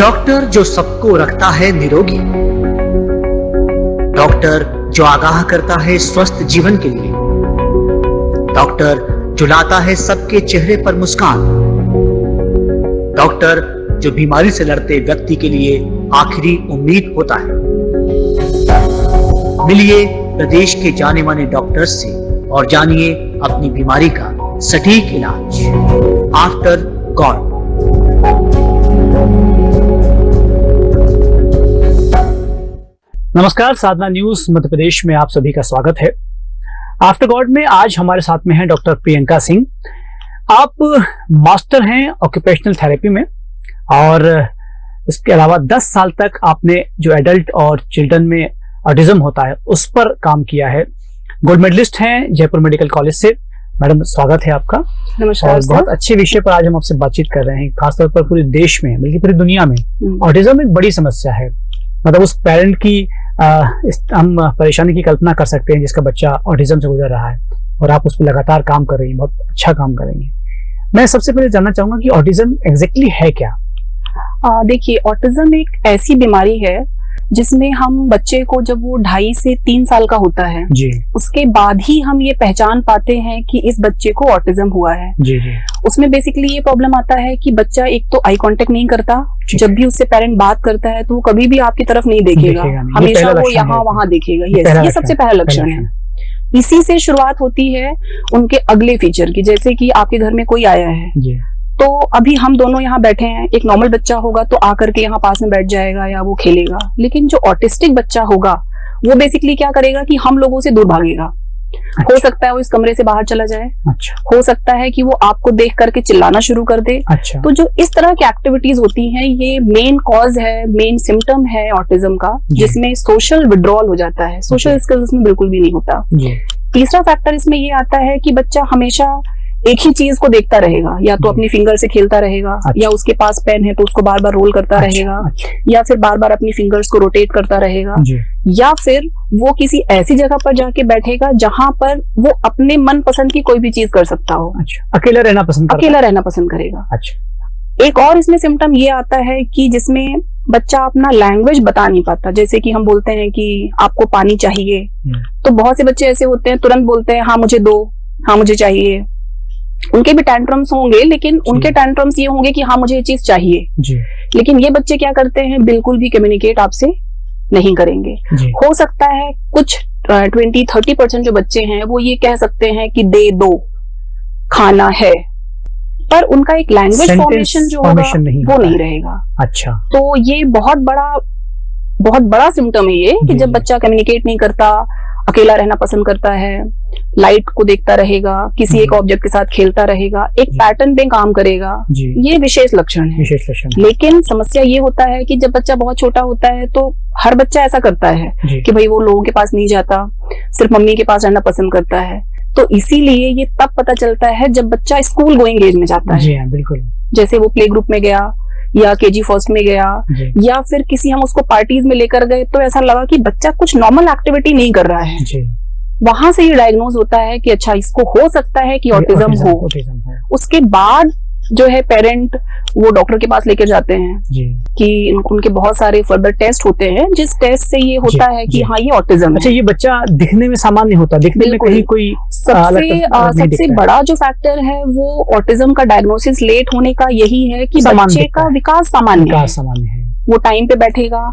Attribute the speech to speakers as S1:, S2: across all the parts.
S1: Doctor जो सबको रखता है निरोगी, डॉक्टर जो आगाह करता है स्वस्थ जीवन के लिए, डॉक्टर जो लाता है सबके चेहरे पर मुस्कान, डॉक्टर जो बीमारी से लड़ते व्यक्ति के लिए आखिरी उम्मीद होता है। मिलिए प्रदेश के जाने माने डॉक्टर्स से और जानिए अपनी बीमारी का सटीक इलाज। After God.
S2: नमस्कार, साधना न्यूज मध्य प्रदेश में आप सभी का स्वागत है। आफ्टर गॉड में आज हमारे साथ में है डॉक्टर प्रियंका सिंह। आप मास्टर हैं ऑक्यूपेशनल थेरेपी में और इसके अलावा 10 साल तक आपने जो एडल्ट और चिल्ड्रन में ऑटिज्म होता है उस पर काम किया है। गोल्ड मेडलिस्ट हैं जयपुर मेडिकल कॉलेज से। मैडम, स्वागत है आपका।
S3: नमस्कार।
S2: बहुत अच्छे विषय पर आज हम आपसे बातचीत कर रहे हैं, खासतौर पर पूरे देश में बल्कि पूरी दुनिया में ऑटिज्म एक बड़ी समस्या है। मतलब उस पेरेंट की हम परेशानी की कल्पना कर सकते हैं जिसका बच्चा ऑटिज्म से गुजर रहा है, और आप उस पर लगातार काम कर रही हैं, बहुत अच्छा काम कर रही हैं। मैं सबसे पहले जानना चाहूंगा कि ऑटिज्म एग्जैक्टली है क्या?
S3: देखिए, ऑटिज्म एक ऐसी बीमारी है जिसमें हम बच्चे को जब वो 2.5 से 3 साल का होता है
S2: जी,
S3: उसके बाद ही हम ये पहचान पाते हैं कि इस बच्चे को ऑटिज्म हुआ है।
S2: जी जी।
S3: उसमें बेसिकली ये प्रॉब्लम आता है कि बच्चा एक तो आई कांटेक्ट नहीं करता, जब भी उससे पेरेंट बात करता है तो वो कभी भी आपकी तरफ नहीं देखेगा, हमेशा वो यहाँ वहाँ देखेगा। ये सबसे पहला लक्षण है। इसी से शुरुआत होती है उनके अगले फीचर की, जैसे कि आपके घर में कोई आया है तो अभी हम दोनों यहाँ बैठे हैं, एक नॉर्मल बच्चा होगा तो आकर के यहाँ पास में बैठ जाएगा या वो खेलेगा, लेकिन जो ऑटिस्टिक बच्चा होगा वो बेसिकली क्या करेगा कि हम लोगों से दूर भागेगा। अच्छा। हो सकता है वो इस कमरे से बाहर चला जाए। अच्छा। हो सकता है कि वो आपको देख करके चिल्लाना शुरू कर दे। अच्छा। तो जो इस तरह की एक्टिविटीज होती हैं ये मेन कॉज है, मेन सिम्टम है ऑटिज्म का, जिसमें सोशल विड्रॉल हो जाता है। सोशल स्किल्स इसमें बिल्कुल भी नहीं होता। तीसरा फैक्टर इसमें ये आता है कि बच्चा हमेशा एक ही चीज को देखता रहेगा, या तो अपनी फिंगर से खेलता रहेगा। अच्छा। या उसके पास पेन है तो उसको बार बार रोल करता रहेगा। अच्छा। या फिर बार बार अपनी फिंगर्स को रोटेट करता रहेगा। या फिर वो किसी ऐसी जगह पर जाके बैठेगा जहां पर वो अपने मन पसंद की कोई भी चीज कर सकता हो। अच्छा। अकेला रहना पसंद करेगा। अच्छा। एक और इसमें सिम्टम ये आता है कि जिसमें बच्चा अपना लैंग्वेज बता नहीं पाता। जैसे कि हम बोलते हैं कि आपको पानी चाहिए, तो बहुत से बच्चे ऐसे होते हैं तुरंत बोलते हैं हाँ मुझे दो, हाँ मुझे चाहिए। उनके भी टैंट्रम्स होंगे, लेकिन उनके टैंट्रम्स ये होंगे कि हाँ मुझे ये चीज चाहिए जी। लेकिन ये बच्चे क्या करते हैं, बिल्कुल भी कम्युनिकेट आपसे नहीं करेंगे। हो सकता है कुछ 20-30% जो बच्चे हैं वो ये कह सकते हैं कि दे दो, खाना है, पर उनका एक लैंग्वेज फॉर्मेशन जो होगा वो नहीं रहेगा। अच्छा। तो ये बहुत बड़ा सिम्टम है ये कि जब बच्चा कम्युनिकेट नहीं करता, अकेला रहना पसंद करता है, लाइट को देखता रहेगा, किसी एक ऑब्जेक्ट के साथ खेलता रहेगा, एक पैटर्न पे काम करेगा, ये विशेष लक्षण है। लेकिन समस्या ये होता है कि जब बच्चा बहुत छोटा होता है तो हर बच्चा ऐसा करता है कि भाई वो लोगों के पास नहीं जाता, सिर्फ मम्मी के पास रहना पसंद करता है। तो इसीलिए ये तब पता चलता है जब बच्चा स्कूल गोइंग एज में जाता है। बिल्कुल। जैसे वो प्ले ग्रुप में गया या केजी फर्स्ट में गया, या फिर किसी हम उसको पार्टीज में लेकर गए तो ऐसा लगा कि बच्चा कुछ नॉर्मल एक्टिविटी नहीं कर रहा है। वहां से ये डायग्नोज होता है कि अच्छा इसको हो सकता है कि ऑटिज्म हो। उसके बाद जो है पेरेंट वो डॉक्टर के पास लेकर जाते हैं कि उनके बहुत सारे फर्दर टेस्ट होते हैं, जिस टेस्ट से ये होता है कि हाँ ये ऑटिज्म है।
S2: अच्छा, ये बच्चा दिखने में सामान्य होता है, दिखने में कहीं कोई
S3: सबसे बड़ा जो फैक्टर है वो ऑटिज्म का डायग्नोसिस लेट होने का यही है कि बच्चे का विकास सामान्य है। वो टाइम पे बैठेगा,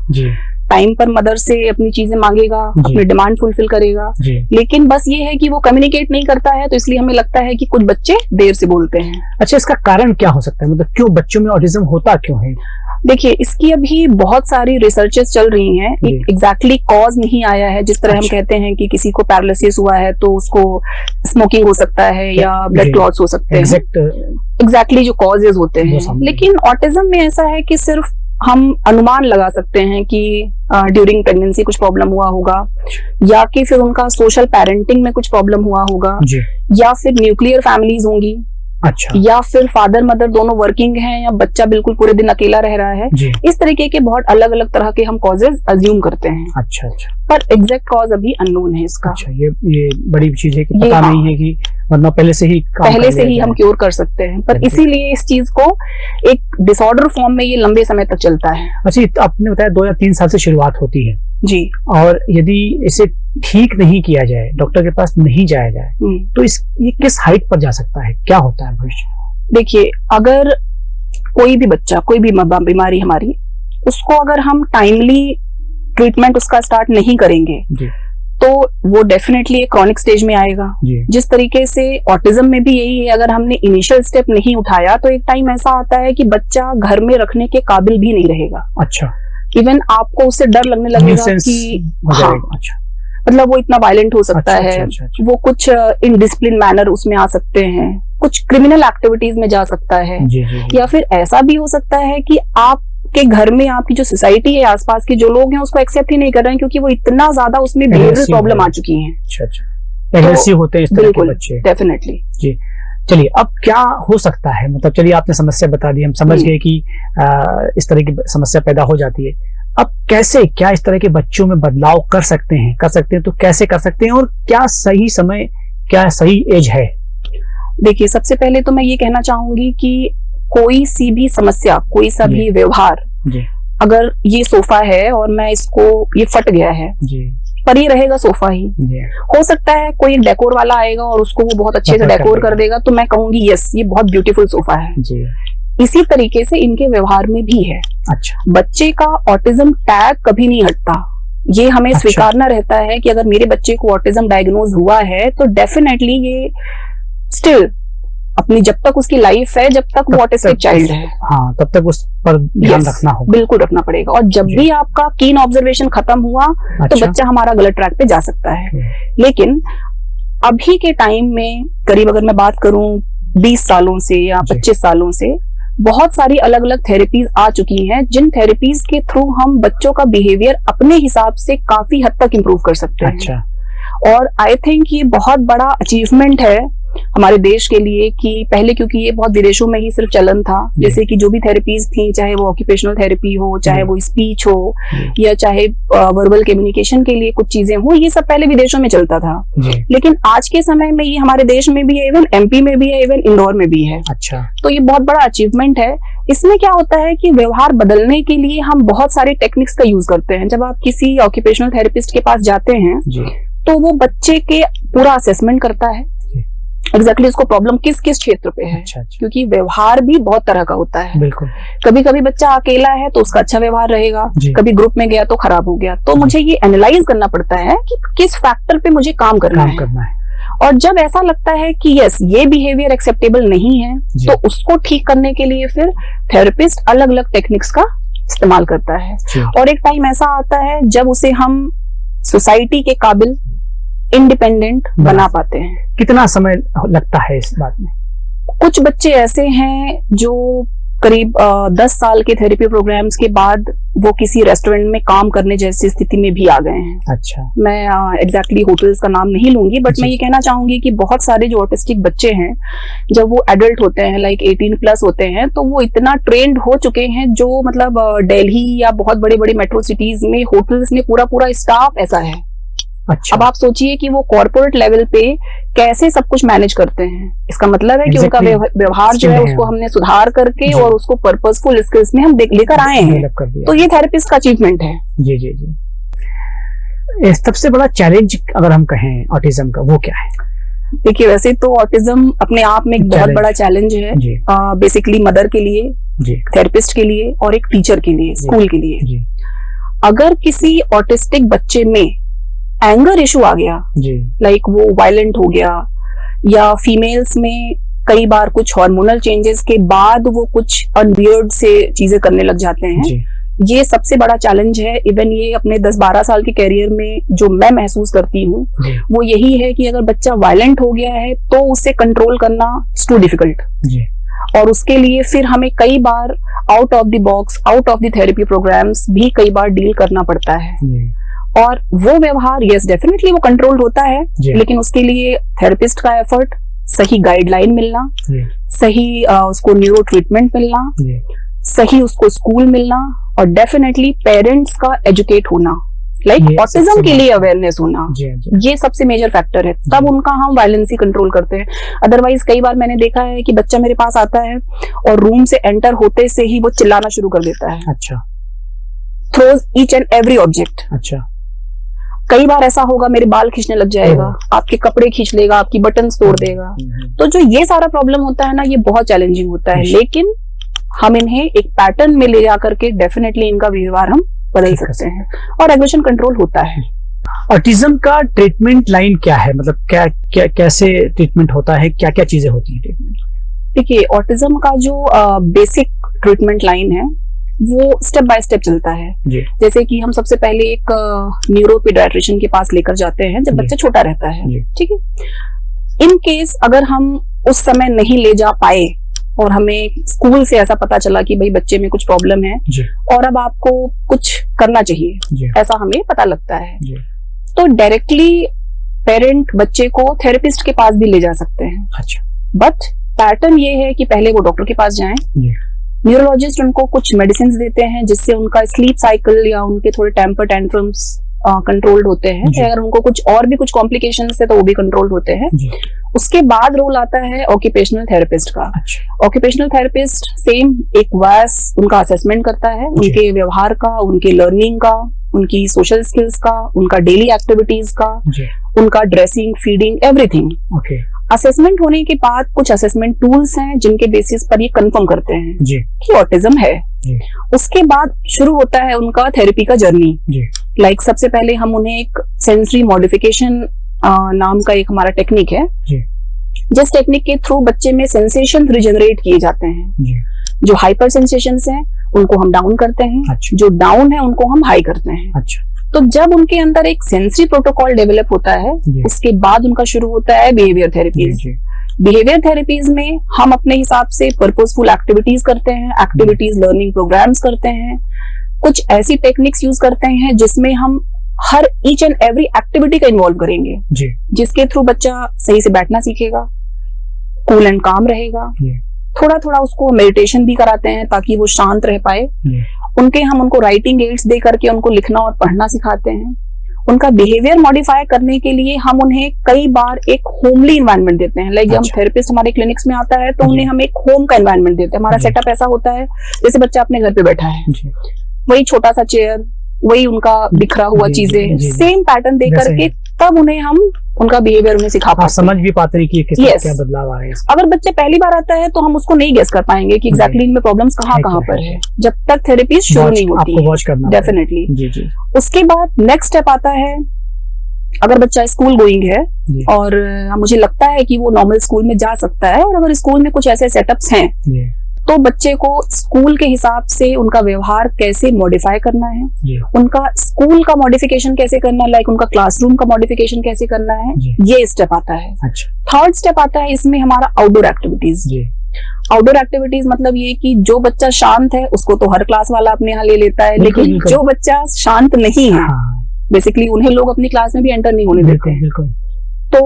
S3: टाइम पर मदर से अपनी चीजें मांगेगा, अपनी डिमांड फुलफिल करेगा, लेकिन बस ये है कि वो कम्युनिकेट नहीं करता है, तो इसलिए हमें लगता है कि कुछ बच्चे देर से बोलते हैं।
S2: अच्छा, इसका कारण क्या हो सकता है? मतलब क्यों बच्चों में ऑटिज्म होता क्यों है?
S3: देखिए, इसकी अभी बहुत सारी रिसर्चेस चल रही हैं, एग्जैक्टली कॉज नहीं आया है। जिस तरह हम कहते हैं कि किसी को पैरालिसिस हुआ है तो उसको स्मोकिंग हो सकता है या ब्लड क्लॉट्स हो सकते हैं, एग्जैक्टली जो कॉजेज होते हैं। लेकिन ऑटिज्म में ऐसा है कि सिर्फ हम अनुमान लगा सकते हैं कि ड्यूरिंग प्रेगनेंसी कुछ प्रॉब्लम हुआ होगा, या कि फिर उनका सोशल पेरेंटिंग में कुछ प्रॉब्लम हुआ होगा, या फिर न्यूक्लियर फैमिलीज होंगी
S2: अच्छा।
S3: या फिर फादर मदर दोनों वर्किंग हैं, या बच्चा बिल्कुल पूरे दिन अकेला रह रहा है। इस तरीके के बहुत अलग अलग तरह के हम कॉजेज अज्यूम करते हैं।
S2: अच्छा अच्छा।
S3: पर एग्जैक्ट कॉज अभी अननोन है इसका।
S2: अच्छा, ये बड़ी चीज है कि पता नहीं है कि मतलब पहले से ही
S3: हम क्योर कर सकते हैं, पर इसीलिए इस चीज को एक डिसऑर्डर फॉर्म में ये लंबे समय तक चलता है।
S2: अच्छा, आपने बताया 2 या 3 साल से शुरुआत होती है
S3: जी,
S2: और यदि इसे ठीक नहीं किया जाए, डॉक्टर के पास नहीं जाया जाए, तो ये किस हाइट पर जा सकता है, क्या होता है भविष्य?
S3: देखिए, अगर कोई भी बच्चा, कोई भी बीमारी हमारी, उसको अगर हम टाइमली ट्रीटमेंट उसका स्टार्ट नहीं करेंगे तो वो डेफिनेटली एक क्रॉनिक स्टेज में आएगा। जिस तरीके से ऑटिज्म में भी यही है, अगर हमने इनिशियल स्टेप नहीं उठाया तो एक टाइम ऐसा आता है कि बच्चा घर में रखने के काबिल भी नहीं रहेगा।
S2: अच्छा।
S3: इवन आपको उससे डर लगने लगेगा कि हाँ, अच्छा, मतलब वो इतना वायलेंट हो सकता है। अच्छा। वो कुछ इनडिसिप्लिन मैनर उसमें आ सकते हैं, कुछ क्रिमिनल एक्टिविटीज में जा सकता है। या फिर ऐसा भी हो सकता है कि आपके घर में आपकी जो सोसाइटी है, आसपास के जो लोग हैं, उसको एक्सेप्ट ही नहीं कर रहे हैं क्योंकि वो इतना ज्यादा उसमें बिहेवियरल प्रॉब्लम आ चुकी है।
S2: अच्छा, एग्रेसिव होते हैं इस तरह के बच्चे।
S3: डेफिनेटली
S2: जी। चलिए, अब क्या हो सकता है, मतलब चलिए आपने समस्या बता दी, हम समझ गए कि इस तरह की समस्या पैदा हो जाती है। अब कैसे, क्या इस तरह के बच्चों में बदलाव कर सकते हैं तो कैसे कर सकते हैं, और क्या सही समय, क्या सही एज है?
S3: देखिए, सबसे पहले तो मैं ये कहना चाहूंगी कि कोई सी भी समस्या, कोई सा भी व्यवहार, अगर ये सोफा है और मैं ये फट गया है पर ये रहेगा सोफा ही। हो सकता है कोई एक डेकोर वाला आएगा और उसको वो बहुत अच्छे से डेकोर कर देगा, तो मैं कहूंगी यस, ये बहुत ब्यूटीफुल सोफा है। इसी तरीके से इनके व्यवहार में भी है।
S2: अच्छा।
S3: बच्चे का ऑटिज्म टैग कभी नहीं हटता। ये हमें स्वीकारना रहता है कि अगर मेरे बच्चे को ऑटिज्म डायग्नोज हुआ है तो डेफिनेटली ये स्टिल अपनी, जब तक उसकी लाइफ है, जब तक वो ऑटिस्टिक चाइल्ड है,
S2: हाँ, तब तक उस पर ध्यान रखना होगा।
S3: बिल्कुल रखना पड़ेगा। और जब भी आपका कीन ऑब्जर्वेशन खत्म हुआ तो बच्चा हमारा गलत ट्रैक पे जा सकता है। लेकिन अभी के टाइम में करीब अगर मैं बात करूं 20 सालों से या 25 सालों से, बहुत सारी अलग अलग थेरेपीज आ चुकी हैं, जिन थेरेपीज के थ्रू हम बच्चों का बिहेवियर अपने हिसाब से काफी हद तक इम्प्रूव कर सकते हैं।
S2: अच्छा।
S3: और आई थिंक ये बहुत बड़ा अचीवमेंट है हमारे देश के लिए कि पहले, क्योंकि ये बहुत विदेशों में ही सिर्फ चलन था, जैसे कि जो भी थेरेपीज थी, चाहे वो ऑक्यूपेशनल थेरेपी हो, चाहे वो स्पीच हो, या चाहे वर्बल कम्युनिकेशन के लिए कुछ चीजें हो, ये सब पहले विदेशों में चलता था। लेकिन आज के समय में ये हमारे देश में भी है, इवन एमपी में भी है, इवन इंदौर में भी है।
S2: अच्छा।
S3: तो ये बहुत बड़ा अचीवमेंट है। इसमें क्या होता है कि व्यवहार बदलने के लिए हम बहुत सारे टेक्निक्स का यूज करते हैं। जब आप किसी ऑक्यूपेशनल थेरेपिस्ट के पास जाते हैं तो वो बच्चे के पूरा असेसमेंट करता है, एग्जैक्टली उसको प्रॉब्लम किस किस क्षेत्र पे है।
S2: अच्छा।
S3: क्योंकि व्यवहार भी बहुत तरह का होता है।
S2: बिल्कुल।
S3: कभी कभी बच्चा अकेला है तो उसका अच्छा व्यवहार रहेगा, कभी ग्रुप में गया तो खराब हो गया। तो मुझे ये एनालाइज करना पड़ता है कि किस फैक्टर पे मुझे काम करना है। और जब ऐसा लगता है कि यस, ये बिहेवियर एक्सेप्टेबल नहीं है, तो उसको ठीक करने के लिए फिर थेरेपिस्ट अलग अलग टेक्निक्स का इस्तेमाल करता है। और एक टाइम ऐसा आता है जब उसे हम सोसाइटी के काबिल, इंडिपेंडेंट बना पाते हैं।
S2: कितना समय लगता है इस बात में?
S3: कुछ बच्चे ऐसे हैं जो करीब 10 साल के थेरेपी प्रोग्राम्स के बाद वो किसी रेस्टोरेंट में काम करने जैसी स्थिति में भी आ गए हैं।
S2: अच्छा।
S3: मैं एग्जैक्टली होटल्स का नाम नहीं लूंगी, बट मैं ये कहना चाहूंगी कि बहुत सारे जो ऑटिस्टिक बच्चे हैं, जब वो एडल्ट होते हैं, लाइक 18+ होते हैं, तो वो इतना ट्रेंड हो चुके हैं, जो मतलब दिल्ली या बहुत बड़े बड़े मेट्रो सिटीज में होटल्स में पूरा स्टाफ ऐसा है।
S2: अच्छा।
S3: अब आप सोचिए कि वो कॉर्पोरेट लेवल पे कैसे सब कुछ मैनेज करते हैं। इसका मतलब है कि उनका व्यवहार जो है उसको हमने सुधार करके और उसको पर्पसफुल स्किल्स में हम लेकर आए हैं। तो ये थेरेपिस्ट का अचीवमेंट है।
S2: जी जी जी। सबसे बड़ा चैलेंज अगर हम कहें ऑटिज्म का, वो क्या है?
S3: देखिए, वैसे तो ऑटिज्म अपने आप में एक बहुत बड़ा चैलेंज है, बेसिकली मदर के लिए, थेरेपिस्ट के लिए और एक टीचर के लिए, स्कूल के लिए। अगर किसी ऑटिस्टिक बच्चे में एंगर इशू आ गया, लाइक वो वायलेंट हो गया, या फीमेल्स में कई बार कुछ हार्मोनल चेंजेस के बाद वो कुछ अनवियर्ड से चीजें करने लग जाते हैं, ये सबसे बड़ा चैलेंज है। इवन ये अपने 10-12 साल के कैरियर में जो मैं महसूस करती हूँ वो यही है कि अगर बच्चा वायलेंट हो गया है तो उसे कंट्रोल करना इट्स टू डिफिकल्ट, और उसके लिए फिर हमें कई बार out of the box, out of the therapy programs भी कई बार डील करना पड़ता है। और वो व्यवहार, यस डेफिनेटली वो कंट्रोल होता है, लेकिन उसके लिए थेरेपिस्ट का एफर्ट, सही गाइडलाइन मिलना, सही उसको न्यूरो ट्रीटमेंट मिलना, सही उसको स्कूल मिलना, और डेफिनेटली पेरेंट्स का एजुकेट होना, लाइक ऑटिज्म के लिए अवेयरनेस होना, ये सबसे मेजर फैक्टर है। तब उनका हम वायलेंसी कंट्रोल करते हैं। अदरवाइज कई बार मैंने देखा है कि बच्चा मेरे पास आता है और रूम से एंटर होते से ही वो चिल्लाना शुरू कर देता है।
S2: अच्छा।
S3: Throws each and every object.
S2: अच्छा।
S3: कई बार ऐसा होगा मेरे बाल खींचने लग जाएगा, आपके कपड़े खींच लेगा, आपकी बटन्स तोड़ देगा। तो जो ये सारा प्रॉब्लम होता है ना, ये बहुत चैलेंजिंग होता है, लेकिन हम इन्हें एक पैटर्न में ले जाकर के डेफिनेटली इनका व्यवहार हम बदल सकते हैं और एग्रेशन कंट्रोल होता है।
S2: ऑटिज्म का ट्रीटमेंट लाइन क्या है, मतलब क्या कैसे ट्रीटमेंट होता है, क्या क्या चीजें होती है ट्रीटमेंट?
S3: देखिए, ऑटिज्म का जो बेसिक ट्रीटमेंट लाइन है वो स्टेप बाय स्टेप चलता है। जैसे कि हम सबसे पहले एक न्यूरो पीडियाट्रिशियन के पास लेकर जाते हैं जब बच्चा छोटा रहता है, ठीक है। इन केस अगर हम उस समय नहीं ले जा पाए और हमें स्कूल से ऐसा पता चला कि भाई बच्चे में कुछ प्रॉब्लम है और अब आपको कुछ करना चाहिए, ऐसा हमें पता लगता है, तो डायरेक्टली पेरेंट बच्चे को थेरेपिस्ट के पास भी ले जा सकते हैं। अच्छा। बट पैटर्न ये है कि पहले वो डॉक्टर के पास जाएं, न्यूरोलॉजिस्ट उनको कुछ मेडिसिन देते हैं जिससे उनका स्लीप साइकिल या उनके थोड़े टेम्पर टेंट्रम्स कंट्रोल्ड होते हैं। अगर उनको कुछ और भी कुछ कॉम्प्लिकेशंस है तो वो भी कंट्रोल होते हैं। उसके बाद रोल आता है ऑक्यूपेशनल थेरेपिस्ट का। ऑक्यूपेशनल थेरेपिस्ट सेम एक वॉइस उनका असेसमेंट करता है, उनके व्यवहार का, उनके लर्निंग का, उनकी सोशल स्किल्स का, उनका डेली एक्टिविटीज का, उनका ड्रेसिंग, फीडिंग, एवरीथिंग। असेसमेंट होने के बाद कुछ असेसमेंट टूल्स हैं जिनके बेसिस पर ये कंफर्म करते हैं कि ऑटिज्म है। उसके बाद शुरू होता है उनका थेरेपी का जर्नी। लाइक सबसे पहले हम उन्हें एक सेंसरी मॉडिफिकेशन नाम का एक हमारा टेक्निक है, जिस टेक्निक के थ्रू बच्चे में सेंसेशन रिजनरेट किए जाते हैं। जो हाइपर सेंसेशंस हैं उनको हम डाउन करते हैं, जो डाउन है उनको हम हाई करते हैं। तो जब उनके अंदर एक सेंसरी प्रोटोकॉल डेवलप होता है, उसके बाद उनका शुरू होता है बिहेवियर थेरेपीज। बिहेवियर थेरेपीज में हम अपने हिसाब से पर्पसफुल एक्टिविटीज करते हैं, एक्टिविटीज लर्निंग प्रोग्राम्स करते हैं, कुछ ऐसी टेक्निक्स यूज करते हैं जिसमें हम हर ईच एंड एवरी एक्टिविटी का इन्वॉल्व करेंगे, जिसके थ्रू बच्चा सही से बैठना सीखेगा, कूल एंड काम रहेगा। थोड़ा थोड़ा उसको मेडिटेशन भी कराते हैं ताकि वो शांत रह पाए। हम उनको राइटिंग एड्स दे करके उनको लिखना और पढ़ना सिखाते हैं। उनका बिहेवियर मॉडिफाई करने के लिए हम उन्हें कई बार एक होमली इन्वायरमेंट देते हैं। लाइक हम थेरेपिस्ट हमारे क्लिनिक्स में आता है तो उन्हें हम एक होम का इन्वायरमेंट देते हैं। हमारा सेटअप ऐसा होता है जैसे बच्चा अपने घर पे बैठा है, वही छोटा सा चेयर, वही उनका बिखरा हुआ चीजें, सेम पैटर्न दे करके तब उन्हें हम उनका बिहेवियर उन्हें सिखा पाते हैं, समझ भी पाते हैं कि क्या बदलाव आ रहा है। अगर बच्चे पहली बार आता है तो हम उसको नहीं गेस कर पाएंगे कि एग्जैक्टली इनमें प्रॉब्लम्स कहाँ पर है, जब तक थेरेपी शुरू नहीं होती है। डेफिनेटली। उसके बाद नेक्स्ट स्टेप आता है, अगर बच्चा स्कूल गोइंग है और मुझे लगता है कि वो नॉर्मल स्कूल में जा सकता है, और अगर स्कूल में कुछ ऐसे सेटअप्स हैं तो बच्चे को स्कूल के हिसाब से उनका व्यवहार कैसे मॉडिफाई करना है, उनका स्कूल का मॉडिफिकेशन कैसे करना है, लाइक उनका क्लासरूम का मॉडिफिकेशन कैसे करना है, ये स्टेप आता है। थर्ड स्टेप आता है इसमें हमारा आउटडोर एक्टिविटीज। आउटडोर एक्टिविटीज मतलब ये कि जो बच्चा शांत है उसको तो हर क्लास वाला अपने यहाँ ले लेता है, लेकिन जो बच्चा शांत नहीं है बेसिकली उन्हें लोग अपनी क्लास में भी एंटर नहीं होने देते हैं। तो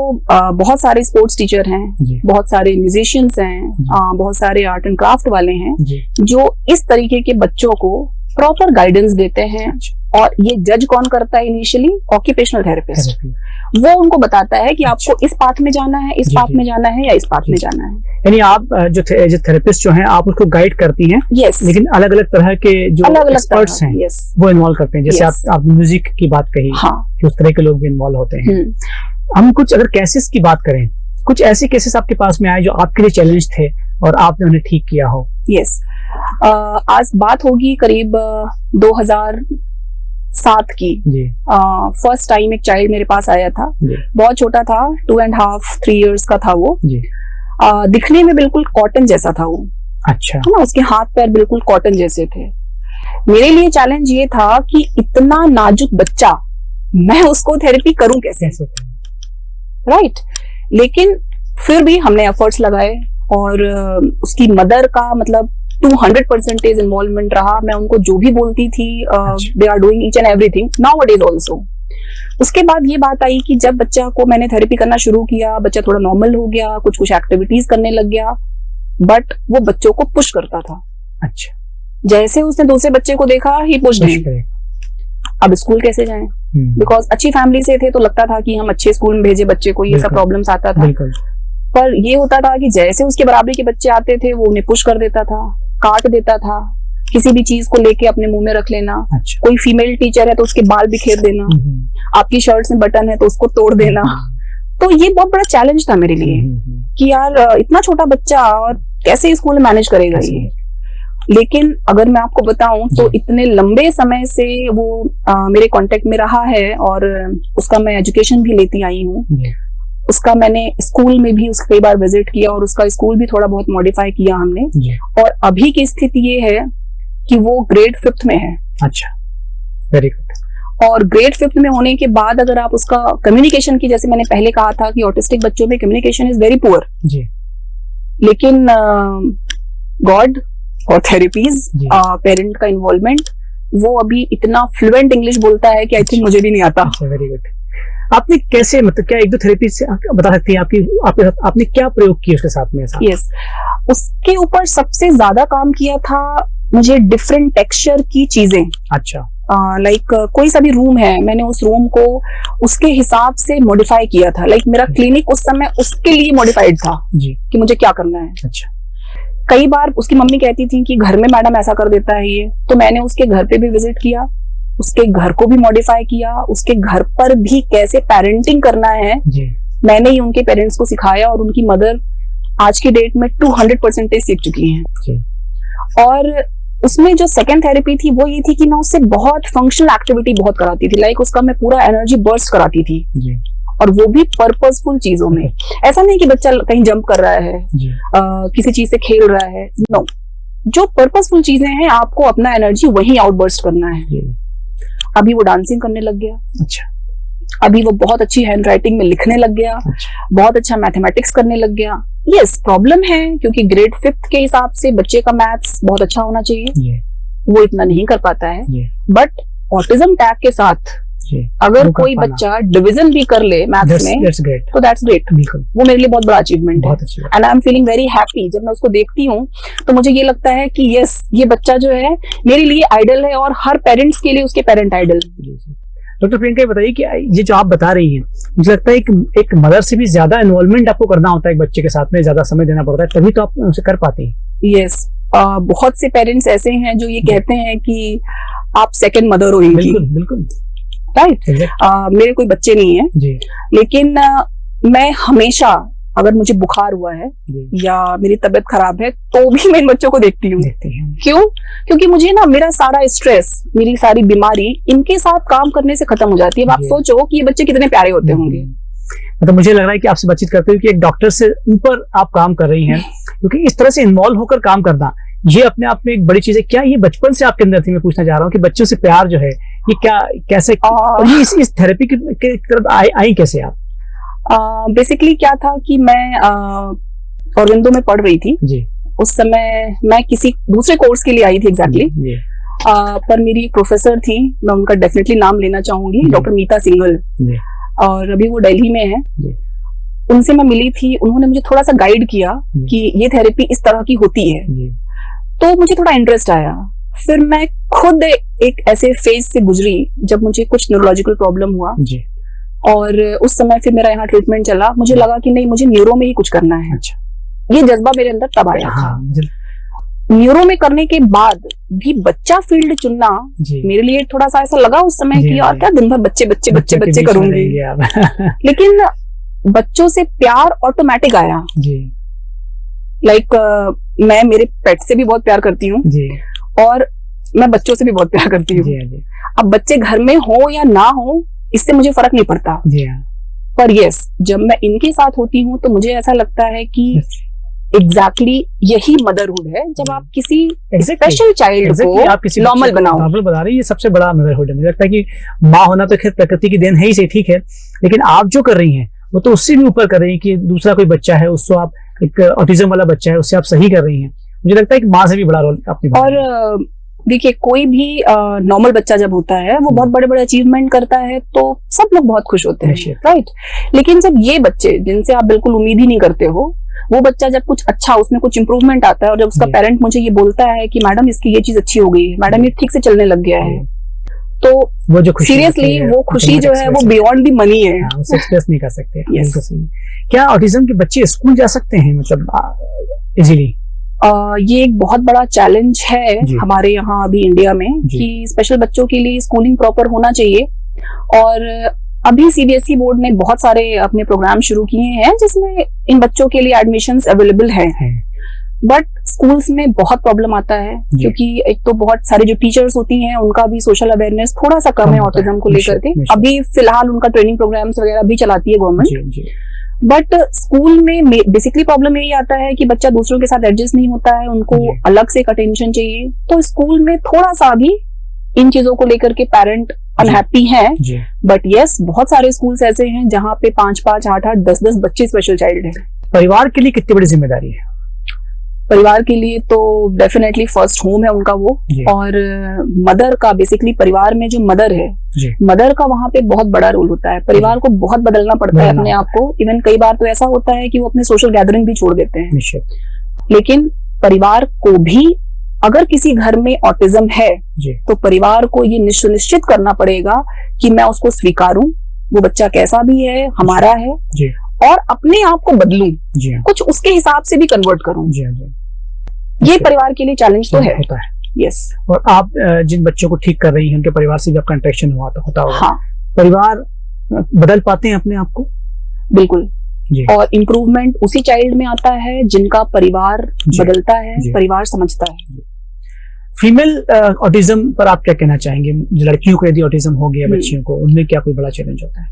S3: बहुत सारे स्पोर्ट्स टीचर हैं, बहुत सारे म्यूजिशियंस हैं, बहुत सारे आर्ट एंड क्राफ्ट वाले हैं जो इस तरीके के बच्चों को प्रॉपर गाइडेंस देते हैं। और ये जज कौन करता है इनिशियली? Occupational therapist. वो उनको बताता है कि आपको इस पाथ में जाना है, इस पाथ में जाना है या इस पाथ में जाना है। यानी आप जो थेरेपिस्ट जो हैं आप उसको गाइड करती हैं, लेकिन अलग अलग तरह के जो एक्सपर्ट्स हैं वो इन्वॉल्व करते हैं। जैसे आप म्यूजिक की बात कही कि उस तरह के लोग भी इन्वॉल्व होते हैं। हम कुछ अगर केसेस की बात करें, कुछ ऐसे केसेस आपके पास में आए जो आपके लिए चैलेंज थे और आपने उन्हें ठीक किया हो? यस। आज बात होगी करीब 2007 की। फर्स्ट टाइम एक चाइल्ड मेरे पास आया था, बहुत छोटा था, 2.5-3 years का था वो। दिखने में बिल्कुल कॉटन जैसा था वो। अच्छा। है ना, उसके हाथ पैर बिल्कुल कॉटन जैसे थे। मेरे लिए चैलेंज ये था कि इतना नाजुक बच्चा, मैं उसको थेरेपी करूं कैसे? राइट। लेकिन फिर भी हमने एफर्ट्स लगाए और उसकी मदर का मतलब 200% इन्वॉल्वमेंट रहा। मैं उनको जो भी बोलती थी, they are doing each and everything now it is also. उसके बाद ये बात आई कि जब बच्चा को मैंने थेरेपी करना शुरू किया, बच्चा थोड़ा नॉर्मल हो गया, कुछ कुछ एक्टिविटीज करने लग गया, बट वो बच्चों को पुश करता था।
S2: अच्छा।
S3: जैसे उसने दूसरे बच्चे को देखा ही पुश नहीं। अब स्कूल कैसे जाएं? बिकॉज अच्छी फैमिली से थे तो लगता था कि हम अच्छे स्कूल में भेजे बच्चे को, ये सब प्रॉब्लम्स आता था। पर ये होता था कि जैसे उसके बराबरी के बच्चे आते थे वो उन्हें पुश कर देता था, काट देता था, किसी भी चीज को लेके अपने मुंह में रख लेना। अच्छा। कोई फीमेल टीचर है तो उसके बाल बिखेर देना, आपकी शर्ट में बटन है तो उसको तोड़ देना। तो ये बहुत बड़ा चैलेंज था मेरे लिए कि यार इतना छोटा बच्चा और कैसे स्कूल में मैनेज करेगा ये। लेकिन अगर मैं आपको बताऊं तो इतने लंबे समय से वो मेरे कांटेक्ट में रहा है और उसका मैं एजुकेशन भी लेती आई हूँ। उसका मैंने स्कूल में भी उसका कई बार विजिट किया और उसका स्कूल भी थोड़ा बहुत मॉडिफाई किया हमने। और अभी की स्थिति ये है कि वो ग्रेड 5th में है। अच्छा, वेरी गुड। और ग्रेड 5th में होने के बाद अगर आप उसका कम्युनिकेशन की, जैसे मैंने पहले कहा था कि ऑटिस्टिक बच्चों में कम्युनिकेशन इज वेरी पुअर, लेकिन गॉड और थेरेपीज, पेरेंट का इन्वॉल्वमेंट, वो अभी इतना फ्लुएंट इंग्लिश बोलता है कि आई थिंक मुझे भी नहीं आता।
S2: Very good. आपने कैसे, मतलब क्या एक दो थेरेपी से बता सकती हैं आपने क्या प्रयोग किया उसके साथ में?
S3: यस, उसके ऊपर सबसे ज्यादा काम किया था मुझे डिफरेंट टेक्सचर की चीजें। अच्छा। लाइक कोई सा भी रूम है, मैंने उस रूम को उसके हिसाब से मॉडिफाई किया था। लाइक मेरा क्लिनिक उस समय उसके लिए मॉडिफाइड था जी, कि मुझे क्या करना है। अच्छा। कई बार उसकी मम्मी कहती थी कि घर में मैडम ऐसा कर देता है ये, तो मैंने उसके घर पे भी विजिट किया, उसके घर को भी मॉडिफाई किया, उसके घर पर भी कैसे पेरेंटिंग करना है जी, मैंने ही उनके पेरेंट्स को सिखाया। और उनकी मदर आज की डेट में 200% सीख चुकी हैं जी। और उसमें जो सेकंड थेरेपी थी वो ये थी कि मैं उससे बहुत फंक्शनल एक्टिविटी बहुत कराती थी। लाइक उसका मैं पूरा एनर्जी बर्स्ट कराती थी जी। और वो भी पर्पसफुल चीजों में। ऐसा नहीं कि बच्चा कहीं जंप कर रहा है, किसी चीज से खेल रहा है, नो। जो पर्पसफुल चीजें हैं आपको अपना एनर्जी वहीं आउटबर्स्ट करना है। अभी वो डांसिंग करने लग गया। अच्छा। अभी वो बहुत अच्छी हैंड राइटिंग में लिखने लग गया। अच्छा। बहुत अच्छा मैथमेटिक्स करने लग गया। यस, प्रॉब्लम है क्योंकि ग्रेड 5th के हिसाब से बच्चे का मैथ्स बहुत अच्छा होना चाहिए, वो इतना नहीं कर पाता है। बट ऑटिज्म टैग के साथ अगर कोई बच्चा डिवीजन भी कर ले मैथ्स में तो दैट्स ग्रेट। वो मेरे लिए बहुत बड़ा अचीवमेंट है and I am feeling very happy. जब मैं उसको देखती हूँ तो मुझे ये लगता है कि यस, ये बच्चा जो है मेरे लिए आइडल है और हर पेरेंट्स के लिए उसके पेरेंट आइडल।
S2: डॉक्टर प्रियंका, बताइए कि ये जो आप बता रही हैं, मुझे लगता है एक मदर से भी ज्यादा इन्वॉल्वमेंट आपको करना होता है, एक बच्चे के साथ में ज्यादा समय देना पड़ता है, तभी तो आप उनसे कर पाते हैं।
S3: यस, बहुत से पेरेंट्स ऐसे हैं जो ये कहते हैं कि आप सेकंड मदर हो इनकी।
S2: बिल्कुल बिल्कुल
S3: राइट। मेरे कोई बच्चे नहीं है जी, लेकिन मैं हमेशा अगर मुझे बुखार हुआ है या मेरी तबीयत खराब है तो भी मैं इन बच्चों को देखती हूँ। क्यों? क्योंकि मुझे ना मेरा सारा स्ट्रेस, मेरी सारी बीमारी इनके साथ काम करने से खत्म हो जाती है। आप सोचो कि ये बच्चे कितने प्यारे होते होंगे।
S2: मतलब मुझे लग रहा है कि आपसे बातचीत करते हुए कि एक डॉक्टर से ऊपर आप काम कर रही हैं, क्योंकि इस तरह से इन्वॉल्व होकर काम करना ये अपने आप में एक बड़ी चीज है। क्या ये बचपन से आपके अंदर थी? मैं पूछना चाह रहा हूँ कि बच्चों से प्यार जो है ये क्या, कैसे, और ये इस थेरेपी की तरफ आई कैसे आप?
S3: बेसिकली क्या था कि मैं औरविंदो में पढ़ रही थी जी। उस समय मैं किसी दूसरे कोर्स के लिए आई थी एग्जैक्टली। पर मेरी प्रोफेसर थी, मैं उनका डेफिनेटली नाम लेना चाहूंगी, डॉक्टर मीता सिंघल, और अभी वो दिल्ली में है। उनसे मैं मिली थी, उन्होंने मुझे थोड़ा सा गाइड किया कि ये थेरेपी इस तरह की होती है, तो मुझे थोड़ा इंटरेस्ट आया। फिर मैं खुद एक ऐसे फेज से गुजरी जब मुझे कुछ न्यूरोलॉजिकल प्रॉब्लम हुआ जी। और उस समय फिर मेरा यहाँ ट्रीटमेंट चला। मुझे लगा कि नहीं, मुझे न्यूरो में ही कुछ करना है। अच्छा। ये जज्बा मेरे अंदर तब आया था। न्यूरो में करने के बाद भी बच्चा फील्ड चुनना मेरे लिए थोड़ा सा ऐसा लगा उस समय कि यार क्या दिन भर बच्चे बच्चे बच्चे बच्चे करूंगी। लेकिन बच्चों से प्यार ऑटोमेटिक आया। लाइक मैं मेरे पेट से भी बहुत प्यार करती हूँ और मैं बच्चों से भी बहुत प्यार करती हूँ। अब बच्चे घर में हो या ना हो इससे मुझे फर्क नहीं पड़ता। पर यस, जब मैं इनके साथ होती हूँ तो मुझे ऐसा लगता है कि एग्जैक्टली यही मदरहुड है, जब आप किसी स्पेशल चाइल्ड को आप किसी नॉर्मल बनाओ।
S2: नॉर्मल बना रही है, ये सबसे बड़ा मदरहुड है। मुझे लगता है कि माँ होना तो खैर प्रकृति की देन है ही, से ठीक है, लेकिन आप जो कर रही हैं वो तो उससे भी ऊपर कर रही है कि दूसरा कोई बच्चा है उसको आप, एक ऑटिज्म वाला बच्चा है उससे आप सही कर रही हैं। मुझे लगता है कि माँ से भी बड़ा रोल अपनी।
S3: और देखिए, कोई भी नॉर्मल बच्चा जब होता है वो बहुत बड़े बड़े अचीवमेंट करता है तो सब लोग बहुत खुश होते हैं, राइट। लेकिन जब ये बच्चे जिनसे आप बिल्कुल उम्मीद ही नहीं करते हो, वो बच्चा जब कुछ अच्छा, उसमें कुछ इंप्रूवमेंट आता है और जब उसका पेरेंट मुझे ये बोलता है कि मैडम इसकी ये चीज अच्छी हो गई है, मैडम ये ठीक से चलने लग गया है, तो वो जो सीरियसली वो खुशी जो है वो बियॉन्ड दी मनी है,
S2: उसे एक्सप्रेस नहीं कर सकते। क्या ऑटिज्म के बच्चे स्कूल जा सकते हैं मतलब इजीली?
S3: ये एक बहुत बड़ा चैलेंज है हमारे यहाँ अभी इंडिया में कि स्पेशल बच्चों के लिए स्कूलिंग प्रॉपर होना चाहिए। और अभी सीबीएसई बोर्ड ने बहुत सारे अपने प्रोग्राम शुरू किए हैं जिसमें इन बच्चों के लिए एडमिशंस अवेलेबल हैं। बट स्कूल्स में बहुत प्रॉब्लम आता है क्योंकि एक तो बहुत सारे जो टीचर्स होती हैं उनका भी सोशल अवेयरनेस थोड़ा सा कम है ऑटिज्म को लेकर के। अभी फिलहाल उनका ट्रेनिंग प्रोग्राम्स वगैरह भी चलाती है गवर्नमेंट, बट स्कूल में बेसिकली प्रॉब्लम यही आता है कि बच्चा दूसरों के साथ एडजस्ट नहीं होता है, उनको अलग से एक अटेंशन चाहिए। तो स्कूल में थोड़ा सा भी इन चीजों को लेकर के पेरेंट अनहैप्पी हैं। बट यस, बहुत सारे स्कूल्स ऐसे हैं जहाँ पे 5-5, 8-8, 10-10 बच्चे स्पेशल चाइल्ड हैं।
S2: परिवार के लिए कितनी बड़ी जिम्मेदारी है?
S3: परिवार के लिए तो डेफिनेटली फर्स्ट होम है उनका वो, और मदर का, बेसिकली परिवार में जो मदर है, मदर का वहां पे बहुत बड़ा रोल होता है। परिवार को बहुत बदलना पड़ता है अपने आप को। इवन कई बार तो ऐसा होता है कि वो अपने सोशल गैदरिंग भी छोड़ देते हैं। लेकिन परिवार को भी, अगर किसी घर में ऑटिज्म है तो परिवार को ये सुनिश्चित करना पड़ेगा कि मैं उसको स्वीकारूं, वो बच्चा कैसा भी है, हमारा है, और अपने आप को बदलूं, कुछ उसके हिसाब से भी कन्वर्ट करूं। ये परिवार के लिए चैलेंज तो है। यस।
S2: और आप जिन बच्चों को ठीक कर रही हैं उनके परिवार से भी आपका इंटरेक्शन होता होगा।
S3: हाँ।
S2: परिवार बदल पाते हैं अपने आप को?
S3: बिल्कुल। और इम्प्रूवमेंट उसी चाइल्ड में आता है जिनका परिवार बदलता है, परिवार समझता है।
S2: फीमेल ऑटिज्म पर आप क्या कहना चाहेंगे? लड़कियों को यदि ऑटिज्म हो गया, बच्चियों को, उनमें क्या कोई बड़ा चैलेंज होता है?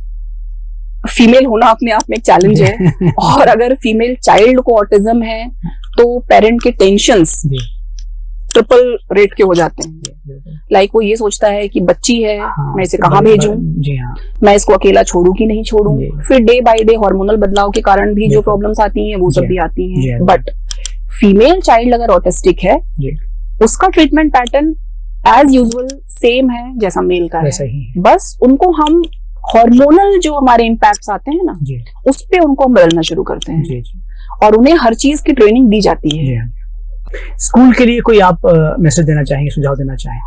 S3: फीमेल होना अपने आप में एक चैलेंज है। और अगर फीमेल चाइल्ड को ऑटिज्म है तो पेरेंट के टेंशन्स ट्रिपल रेट के हो जाते हैं। लाइक वो ये सोचता है कि बच्ची है, मैं इसे कहाँ भेजूं, मैं इसको अकेला छोड़ूं कि नहीं छोड़ूं। फिर डे बाय डे हार्मोनल बदलाव के कारण भी जो प्रॉब्लम्स आती हैं वो सब भी आती हैं। बट फीमेल चाइल्ड अगर ऑटिस्टिक है, उसका treatment pattern as usual same है जैसा मेल का है। बस उनको हम हार्मोनल जो हमारे इम्पैक्ट्स आते हैं ना, उस पे उनको हम बदलना शुरू करते हैं और उन्हें हर चीज की ट्रेनिंग दी जाती है।
S2: स्कूल के लिए कोई आप मैसेज देना चाहेंगे, सुझाव देना चाहें?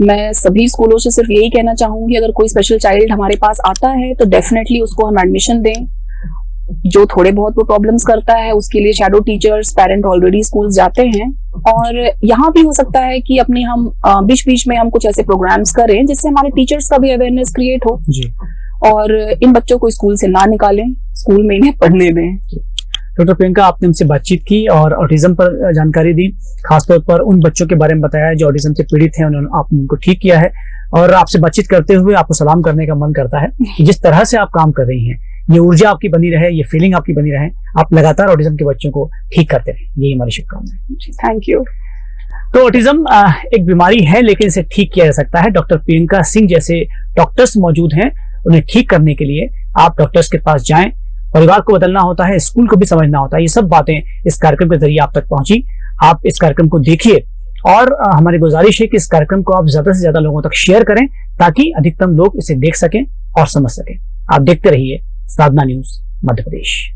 S3: मैं सभी स्कूलों से सिर्फ यही कहना चाहूंगी, अगर कोई स्पेशल चाइल्ड हमारे पास आता है तो डेफिनेटली उसको हम एडमिशन दें। जो थोड़े बहुत वो प्रॉब्लम्स करता है उसके लिए shadow teachers, parent already school जाते हैं। और यहाँ भी हो सकता है कि अपने हम बीच बीच में हम कुछ ऐसे प्रोग्राम्स करें जिससे हमारे टीचर्स का भी अवेयरनेस क्रिएट हो और इन बच्चों को स्कूल से ना निकालें, स्कूल में इन्हें पढ़ने दें।
S2: डॉक्टर प्रियंका, आपने हमसे बातचीत की और ऑटिज्म पर जानकारी दी, खासतौर पर उन बच्चों के बारे में बताया जो ऑटिज्म से पीड़ित हैं, उन्होंने आप उनको ठीक किया है। और आपसे बातचीत करते हुए आपको सलाम करने का मन करता है कि जिस तरह से आप काम कर रही हैं, ये ऊर्जा आपकी बनी रहे, ये फीलिंग आपकी बनी रहे, आप लगातार ऑटिज्म के बच्चों को ठीक करते रहे, यही हमारी शुभकामनाएं।
S3: Thank you.
S2: तो ऑटिज्म एक बीमारी है लेकिन इसे ठीक किया जा सकता है। डॉक्टर प्रियंका सिंह जैसे डॉक्टर्स मौजूद हैं, उन्हें ठीक करने के लिए आप डॉक्टर्स के पास जाएं। परिवार को बदलना होता है, स्कूल को भी समझना होता है, ये सब बातें इस कार्यक्रम के जरिए आप तक पहुंची। आप इस कार्यक्रम को देखिए और हमारी गुजारिश है कि इस कार्यक्रम को आप ज्यादा से ज्यादा लोगों तक शेयर करें ताकि अधिकतम लोग इसे देख सकें और समझ सकें। आप देखते रहिए साधना न्यूज मध्य प्रदेश।